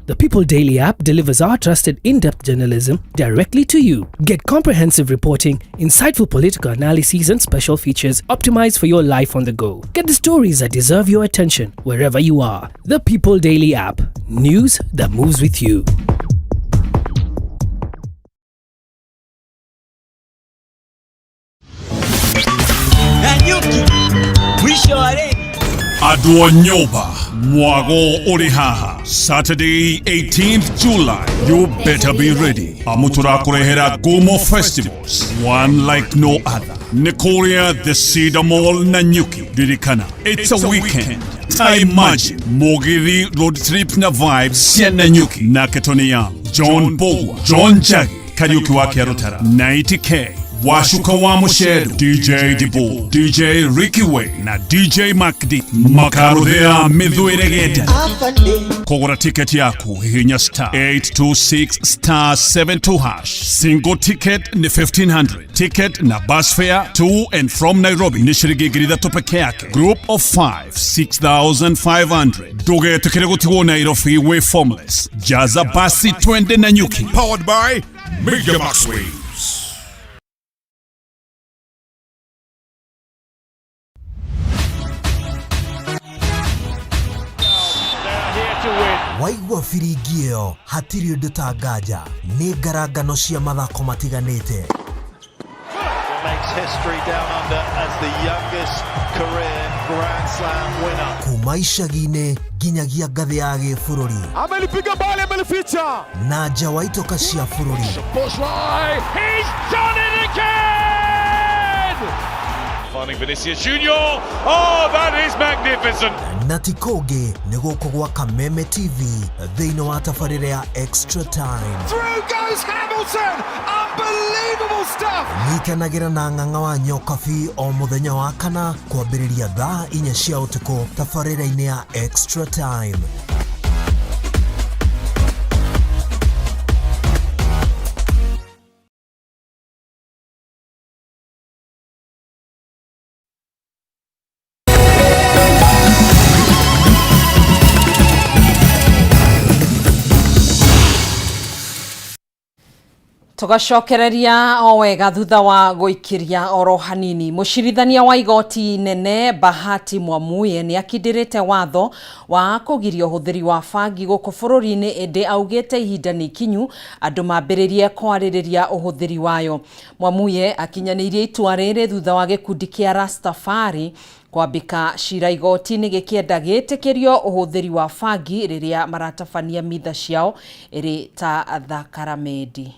The People Daily app delivers our trusted in-depth journalism directly to you. Get comprehensive reporting, insightful political analyses and special features optimized for your life on the go. Get the stories that deserve your attention wherever you are. The People Daily app. News that moves with you. Adwo Nyoba, Mwago Orihaha, Saturday 18th July. You better be ready. Amutura Kurehera Gomo Festivals, one like no other. Nikoria, the Cedar Mall, Nanyuki, Dirikana. It's a weekend. I imagine Mogiri Road Trip na Vibes, Sien Nanyuki, Nakatoniam, John Bowa, John Jagi, Kariuki Wakiarutara, 90K. Washuka wa Mushedu, DJ Dibu, DJ Ricky Way na DJ Makdi. Makarudhea midhuiregete. Kogora ticket yako hihinya star 826 star 72 hash. Single ticket ni 1500. Ticket na bus fare to and from Nairobi ni shilingi gridhato peke yake. Group of 5 6,500. Doge tukirego Nairobi way formless. Jaza basi twende Nanyuki. Powered by Mega Max Waves. Waigua firigio hatiri ũndũ ta nganja nĩ ngarangano cia mathako matiganĩte. Makes history down under as the youngest career Grand Slam winner. Kuma icagi-inĩ nginyagia ngathĩ ya gĩbũrũri. Amelipiga mbali, amelificha. Na nja wa itoka cia bũrũri. He's done it again! Finding Vinicius Junior. Oh, that is magnificent. Na ti kũngĩ nĩ gũkũ gwa Kameme TV thĩinĩ wa tabarĩra ya Extra Time. Through goes Hamilton. Unbelievable stuff. Nyitanagĩra na ng'ang'a wa Nyokabi o mũthenya wa kana kwambĩrĩria thaa 4 cia ũtukũ tabarĩra-inĩ ya Extra Time. Tugacokereria o wega thutha wa gũikiria oro hanini. Mũcirithania wa igoti nene Bahati Mwamuye nĩ akindĩrĩte watho wa kũgiria ũhũthĩri wa bangi gũkũ bũrũri-inĩ, ĩndĩ augĩte ihinda nĩ ikinyu andũ mambĩrĩrie kwarĩrĩria ũhũthĩri wayo. Mwamuye akinyanĩirie itua rĩrĩ thutha wa gĩkundi kĩa Rastafari kwambika cira igoti-inĩ gĩkĩenda gĩtĩkĩrio ũhũthĩri wa bangi rĩrĩa maratabania mitha ciao ĩrĩ ta thakramedi.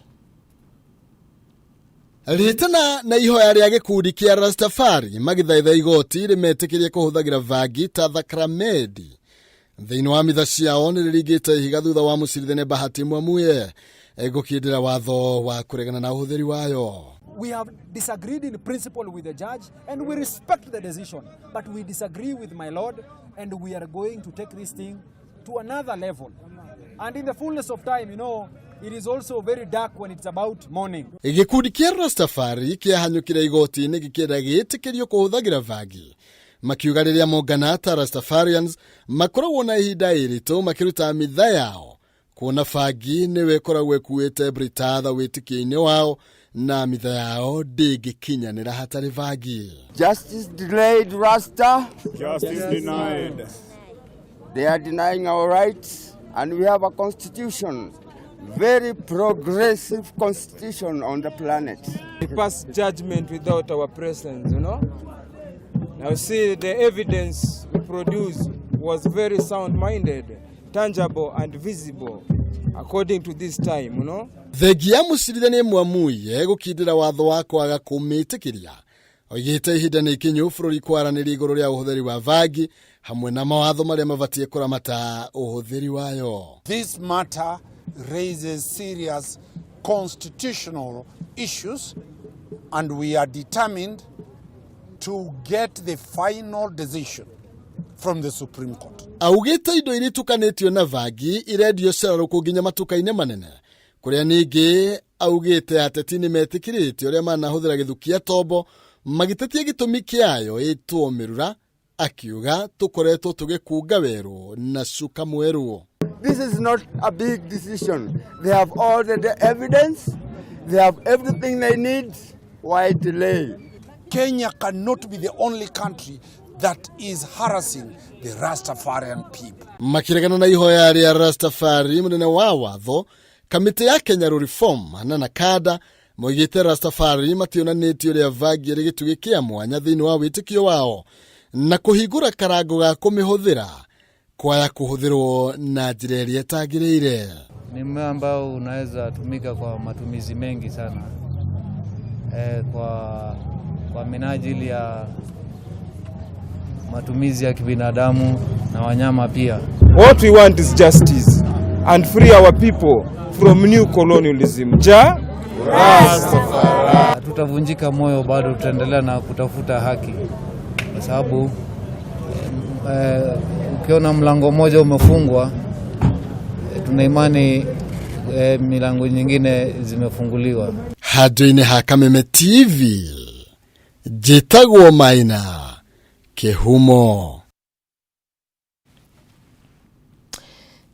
Ritana na ihoya rĩa gĩkundi kĩa Rastafari magithaitha igoti rĩmetĩkĩrie kũhũthagĩra bangi ta thakramedi thĩinĩ wa mitha ciao nĩrĩringĩte ihiga thutha wa mũcirithania Bahati Mwamuye gũkindĩra watho wa kũregana na ũhũthĩri wayo. We have disagreed in principle with the judge and we respect the decision, but we disagree with my lord and we are going to take this thing to another level. And in the fullness of time, you know, it is also very dark when it's about morning. Gĩkundi kĩa Rastafari kĩahanyũkire igoti-inĩ gĩkĩenda gĩtĩkĩrio kũhũthagĩra bangi. Makiuga rĩrĩa mongana ta Rastafarians makoragwo na ihinda iritũ makĩruta mitha yao. Kuona bangi nĩwe ĩkoragwo ĩkuĩte Britatha wĩtĩkio-inĩ wao na mitha yao ndĩngĩkinyanĩra hatarĩ bangi. Justice delayed, Rasta. Justice denied. They are denying our rights, and we have a constitution, very progressive constitution on the planet. We pass judgment without our presence, you know. Now see, the evidence we produced was very sound-minded, tangible and visible, according to this time, you know. Thegia mũcirithania Mwamuye gũkindĩra watho wa kwaga kũmĩtĩkĩria. Oigĩte ihinda nĩ ikinyu bũrũri kwaranĩria igũrũ rĩa ũhũthĩri wa bangi hamwe na mawatho marĩa mabatiĩ kũramata ũhũthĩri wayo. This matter raises serious constitutional issues and we are determined to get the final decision from the Supreme Court. Augĩte indo iria itukanĩtio na bangi irendio cerarũkũ nginya matuka-inĩ manene. Kũrĩa ningĩ augĩte ateti nĩmetĩkĩrĩte ũrĩa manahũthĩra gĩthukia tombo magĩtetie gĩtũmi kĩayo ĩtwo mĩrura akiuga tũkoretwo tũgĩkunga werũ na cuka mwerũ. This is not a big decision. They have all the evidence. They have everything they need. Why delay? Kenya cannot be the only country that is harassing the Rastafarian people. Makiregana na ihoya rĩa Rastafari mũnene wa watho kamĩtĩ ya Kenya Reform Anana Kada moigĩte Rastafari mationanĩtie ũrĩa bangi ĩrĩ gĩtugĩ kĩa mwanya thĩinĩ wa wĩtĩkio wao na kũhingũra karango ga kũmĩhũthĩra kwaya kũhũthĩrwo na njĩra ĩrĩa ĩtagĩrĩire. Ni mmea ambao unaweza tumika kwa matumizi mengi sana kwa minajili ya matumizi ya kibinadamu na wanyama pia. What we want is justice and free our people from new colonialism. Rastafari. Tutavunjika moyo, bado tutaendelea na kutafuta haki, kwa sababu ukiona mlango mmoja umefungwa, tuna imani milango nyingine zimefunguliwa. Hadwini Hakameme TV Jitagwo Maina Kehumo.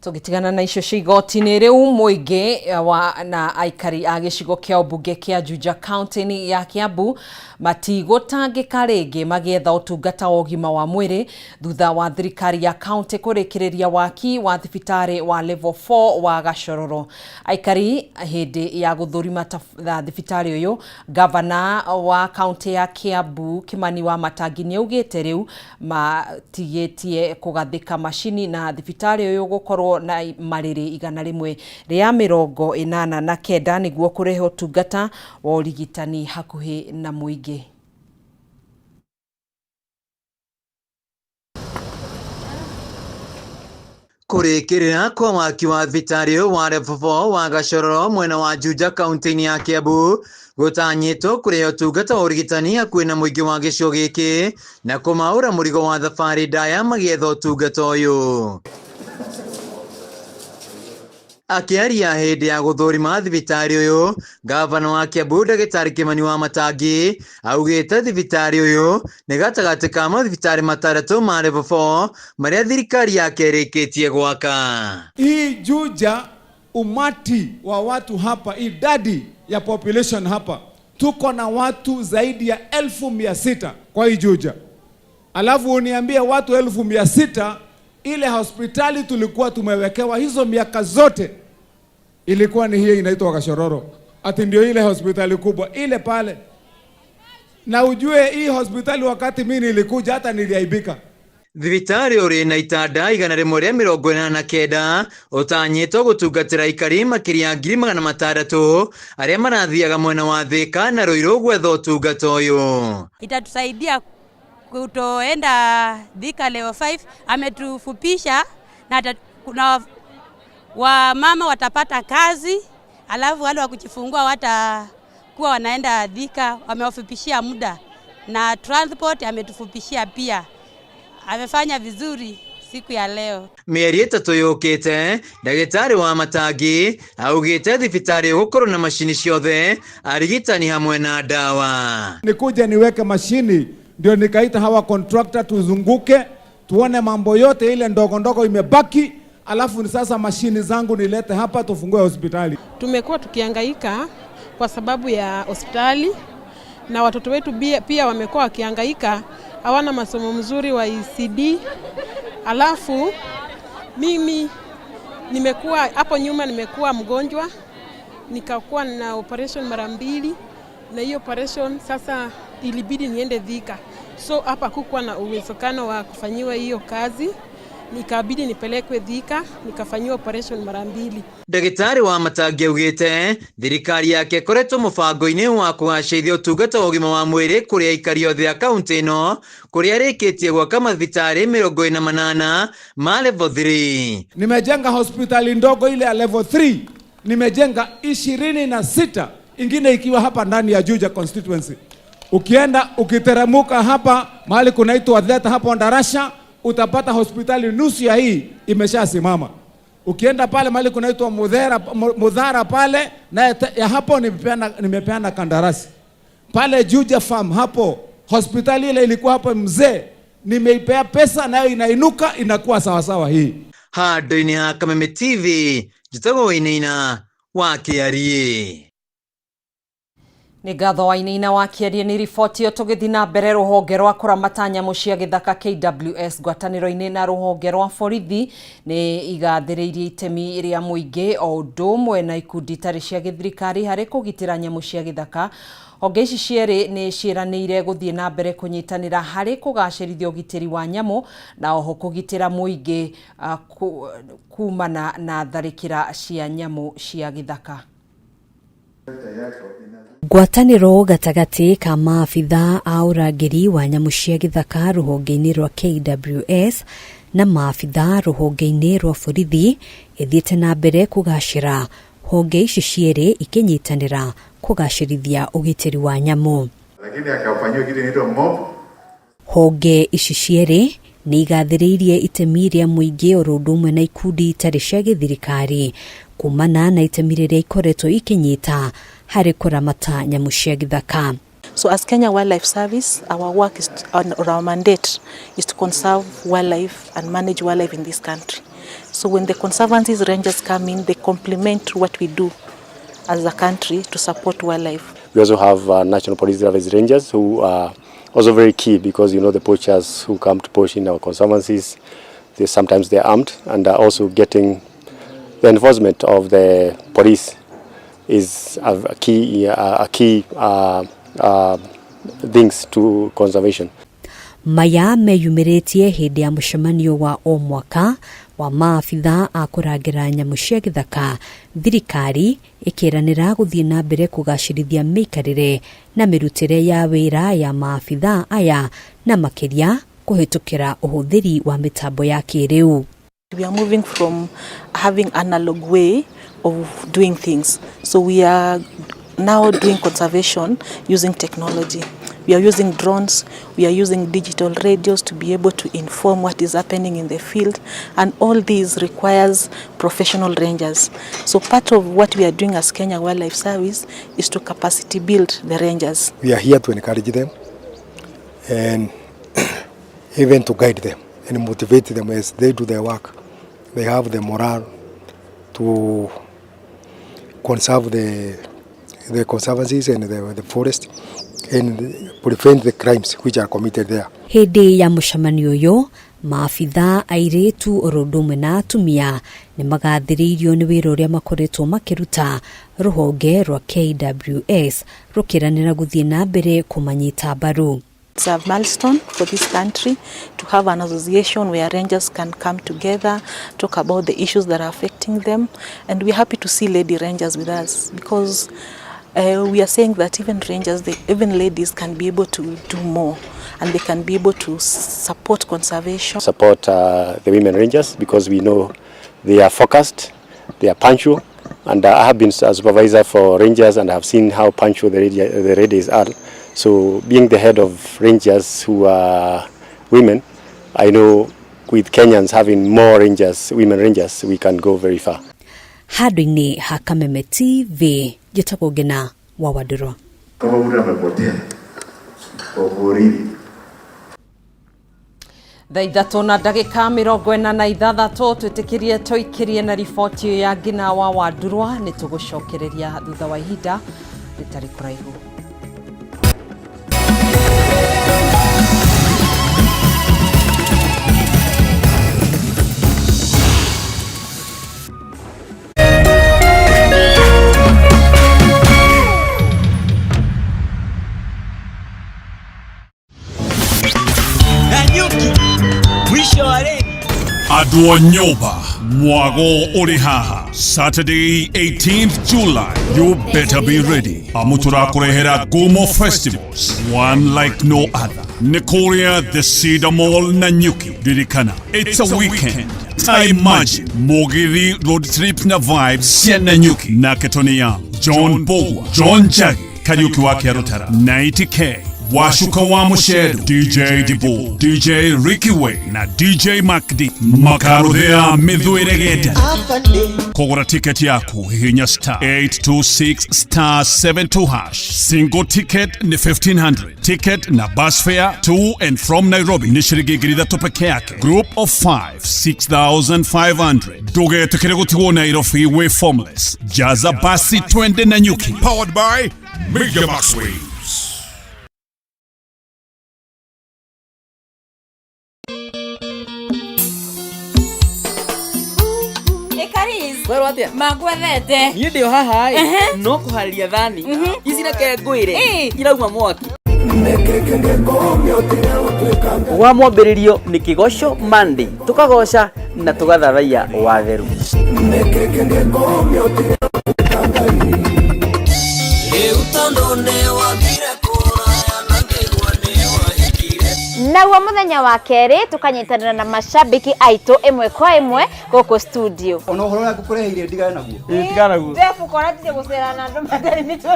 Tũgĩtigana na icio cia igoti-inĩ rĩu mũingĩ na aikari a gĩcigo kĩa ũmbunge kĩa Juja kaunti-inĩ ya Kiambu matigũtangĩka rĩngĩ magĩetha ũtungata wa ũgima wa mwĩrĩ thutha wa thirikari ya kaunti kũrĩkĩrĩria waki wa thibitarĩ wa level 4 wa Gashororo. Aikari hĩndĩ ya gũthũrima thibitarĩ ũyũ, gavana wa kaunti ya Kiambu Kimani Wamatangi nĩaugĩte rĩu matigĩtie kũgathĩka macini na thibitarĩ ũyũ gũkorwo na marĩrĩ 189 nĩguo kũrehe ũtungata wa ũrigitani hakuhĩ na mũingĩ. Kũrĩkĩrĩra kwa waki wa thibitarĩ wa level 4 wa Gashororo mwena wa Juja kaunti-inĩ ya Kiambu gũtanyĩtwo kũrehe ũtungata wa ũrigitani hakuhĩ na mũingĩ wa gĩcigo gĩkĩ na kũmaũra mũrigo wa thabarĩ ndaya magĩetha ũtungata ũyũ. Akiaria hĩndĩ ya gũthũrima thibitarĩ ũyũ, gavana wa Kiambu Ndagĩtarĩ Kimani Wamatangi augĩte thibitarĩ ũyũ nĩ gatagatĩ ka mathibitarĩ mataratu ma level 4 marĩa thirikari yake ĩrĩkĩtie gwaka. Hii Juja, umati wa watu hapa, idadi ya population hapa, tuko na watu zaidi ya 1,600 kwa hii Juja. Alafu uniambie watu 1,600, ile hospitali tulikuwa tumewekewa hizo miaka zote ilikuwa ni hii inaitwa Gashororo. Ati ndio ile hospitali kubwa ile pale. Na ujue hii hospitali wakati mimi nilikuja hata niliaibika. Thibitari uri na itanda 189 utanyitwo gutungatira ikari makiria 600 aria marathiaga mwena wa Thika na Ruiru gwetha utungata uyu. Itatusaidia kutoenda Thika level 5, ametufupisha na kuna wamama watapata kazi, alafu wale wa kujifungua watakuwa wanaenda Thika, wamewafupishia muda, na transport ametufupishia pia. Amefanya vizuri siku ya leo. Mieri 3 yukite ndagitari wa Matangi augite thibitari gukoro na mashini ciothe arigitani hamwe na dawa. Nikuja niweke mashini ndio nikaita hawa contractor tuzunguke tuone mambo yote ile ndogo imebaki, alafu ni sasa mashini zangu nilete hapa tufungue hospitali. Tumekuwa tukihangaika kwa sababu ya hospitali na watoto wetu pia wamekuwa wakihangaika, hawana masomo mzuri wa ECD. Alafu mimi nimekuwa hapo nyuma nimekuwa mgonjwa, nikakuwa na operation mara 2, na hiyo operation sasa ilibidi niende Thika. So hapa kukuwa na uwezekano wa kufanyiwa hiyo kazi, nikabidi nipelekwe Thika nikafanyiwa operation mara 2. Ndagitari wa Matangi augite thirikari yake koretwo mubango-ini wa kugacĩrithia ũtungata wa ũgima wa mwĩrĩ kũrĩ aikari othe a kaunti ĩno, kũrĩa arĩkĩtie gwaka mathibitari 48 ma level 3. Nimejenga hospitali ndogo ile ya level 3, nimejenga 26, ingine ikiwa hapa ndani ya Juja constituency. Ukienda ukiteremuka hapa mahali kunaitwa Atheta hapo Ndarasha, utapata hospitali nusu ya hii imeshasimama. Ukienda pale mahali kunaitwa Mudhara pale na ya hapo nimepeana kandarasi. Pale Juja Farm hapo hospitali ile ilikuwa hapo mzee, nimeipea pesa nayo inainuka inakuwa sawa sawa hii. Handũ-inĩ ha Kameme TV, njĩtagwo Wainaina wa Kiarie. Nĩ ngatho Wainaina wa Kiarie nĩ riboti yo tũgĩthiĩ na mbere. Rũhonge rwa kũramata nyamũ cia gĩthaka KWS ngwatanĩro-inĩ na rũhonge rwa borithi nĩ igathĩrĩirie itemi rĩa mũingĩ o ũndũ ũmwe na ikundi itarĩ cia gĩthirikari harĩ kũgitĩra nyamũ cia gĩthaka. Honge ici cierĩ nĩ ciĩranĩire gũthiĩ na mbere kũnyitanĩra harĩ kũgacĩrithia ũgitĩri wa nyamũ na oho kũgitĩra mũingĩ kumana na tharĩkĩra cia nyamũ cia gĩthaka. Ngwatanĩro gatagati ka maabitha a ũrangĩri wa nyamũ cia gĩthaka rũhonge-inĩ rwa KWS na maabitha rũhonge-inĩ rwa borithi ĩthiĩte na mbere kũgacĩra, honge ici cierĩ ikinyitanĩra kũgacĩrithia ũgitĩri wa nyamũ. Lakini akafanywa kitu inaitwa mob. Honge ici cierĩ nĩ igathĩrĩirie itemi rĩa mũingĩ o ũndũ ũmwe na ikundi itarĩ cia gĩthirikari kumana na itemi rĩrĩa ikoretwo ikinyita harĩ kũramata nyamũ cia gĩthaka. So as Kenya Wildlife Service, our work is or our mandate is to conserve wildlife and manage wildlife in this country. So when the conservancies rangers come in, they complement what we do as a country to support wildlife. We also have National Police Service Rangers who are also very key because you know the poachers who come to poach in our conservancies, sometimes they're armed, and also getting the enforcement of the police is a key things to conservation. Maya meyumĩrĩtie hĩndĩ ya mũcemanio wa o mwaka wa maabitha a kũrangĩra nyamũ cia gĩthaka, thirikari ĩkĩranĩra gũthiĩ na mbere kũgacĩrithia mĩikarĩre na mĩrutĩre ya wĩra ya maabitha aya na makĩria kũhĩtũkĩra ũhũthĩri wa mĩtambo ya kĩrĩu. We are moving from having analog way of doing things. So we are now doing conservation using technology. We are using drones, we are using digital radios to be able to inform what is happening in the field, and all these requires professional rangers. So part of what we are doing as Kenya Wildlife Service is to capacity build the rangers. We are here to encourage them and even to guide them and motivate them as they do their work. They have the morale to conserve the conservancies and the forest and prevent the crimes which are committed there. Hĩndĩ ya mũcemanio ũyũ Maabitha airitu orodume na atumia ni magathiriirio ni wira uria makoretwo makiruta ruhonge rwa KWS rukiranira guthie na mbere kumanyita mbaru. It's a milestone for this country to have an association where rangers can come together, talk about the issues that are affecting them, and we're happy to see lady rangers with us because we are saying that even rangers, even ladies can be able to do more and they can be able to support conservation. Support the women rangers because we know they are focused, they are punctual, and I have been a supervisor for rangers and I have seen how punctual the ladies are. So being the head of rangers who are women, I know with Kenyans having more rangers, women rangers, we can go very far. Hadwini Hakameme TV, Jitako Gena Wawaduro. Thaa ithatu na ndagika 46 twitikirie toikirie na riboti ya Ngina wa Wadurwa ni tugucokereria thutha wa ihinda ritari kuraihu. Adwo Nyoba, Mwago Orihaha, Saturday 18th July. You better be ready. Amutura Kurehera Gomo Festivals, one like no other. Nikoria, the Cedar Mall, Nanyuki, Dirikana. It's a weekend. I imagine Mogiri road trip na vibes, Sien Nanyuki, Naketonia, John Bogwa, John Jagi, Kariuki wake Rotara, 90K. Washuka wa Mushedo, DJ Dibu, DJ Ricky Way na DJ Makdi. Makarudhea midhuiregeta. Kogora ticket yako hihinya star 826 star 72 hash. Single ticket ni 1500. Ticket na bus fare to and from Nairobi ni shilingi girida peke yake. Group of 5 6500. Doge tekere gutiwo Nairobi we formless. Jaza basi twende Nanyuki. Powered by Mega Max Waves. Magwethete ni ndio haha no kuharia thani ici reke ngwire irauma mwaki wa mwambiririo ni Kigosho Monday tukagoca na tugatharaia watheru Naguo muthenya wa keri tukanyitanira na mashabiki aito emwe kwa emwe goko studio. Ono horo ya kukureheire ndigana naguo. Ndigana naguo. Defu kora tije gucera na andu matari mitwe.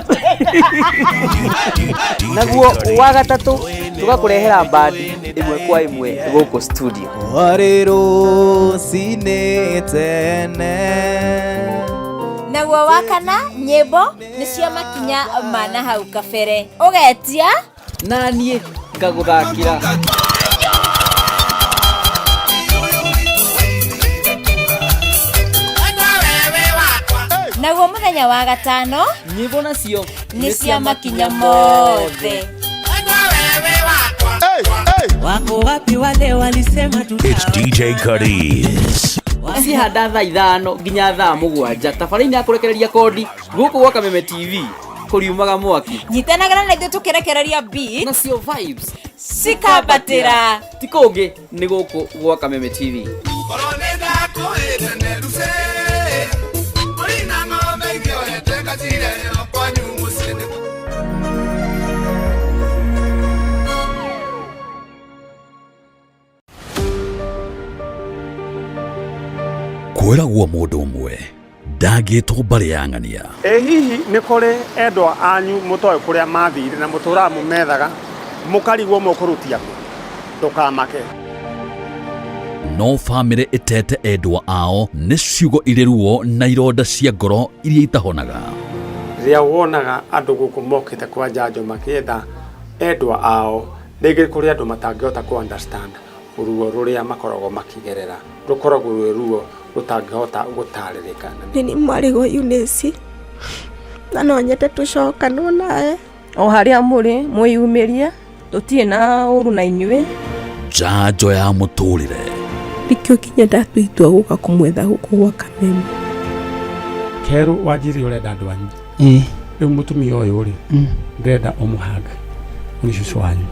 Naguo wa gatatu tugakurehera bandi emwe kwa emwe goko studio. Warero sinetene. Naguo wa kana nyimbo ni cia makinya mana hau kabere. Ugetia nanie ngaguthakira naguo muthenya wa gatano nyimbo nacio ni cia makinya mothe. Wako wapi wale walisema tu? It's DJ Curtis. Wacihanda thaa 5 nginya thaa 7 tabarĩinĩ ya kũrekereria kodi gũkũ gwa Kameme TV kuriumaga mwaki nyitanagana na ithuĩ tukirekereria beat nacio vibes cikambatĩra ti kũngĩ nĩ gũkũ gwa Kameme TV. Kwĩragwo mũndũ ũmwe ndangĩtwo mbarĩ ya ng'ania. Hihi nĩ kũrĩ endwa anyu mũtoĩ kũrĩa mathire na mũtũra mũmethaga mũkarigwo mũkũrutia ndũkamake. No bamĩrĩ ĩtete endwa ao nĩ ciugo irĩ ruo na ironda cia ngoro iria itahonaga. Rĩrĩa wonaga andũ gũkũ mokĩte kwa njanjo makĩetha endwa ao rĩngĩ kũrĩ andũ matangĩhota ku understand ruo rũrĩa makoragwo makĩgerera rũkoragwo rwĩ ruo rũtangĩhota gũtarĩrĩka. Nĩ mwarĩgo Eunice na no nyende tũcokanwo nawe o harĩa mũrĩ mwĩyumĩrie tũtirĩ na ũru na inyuĩ. njanjo ya mũtũrĩre. Nikio kinya ndatuitua gũka kũmwetha gũkũ gwa Kameme. Keru wajiri urenda andũ anyu. Rĩu mũtumia ũyũ rĩ ndĩrenda ũmũhanga nĩ cucu wanyu.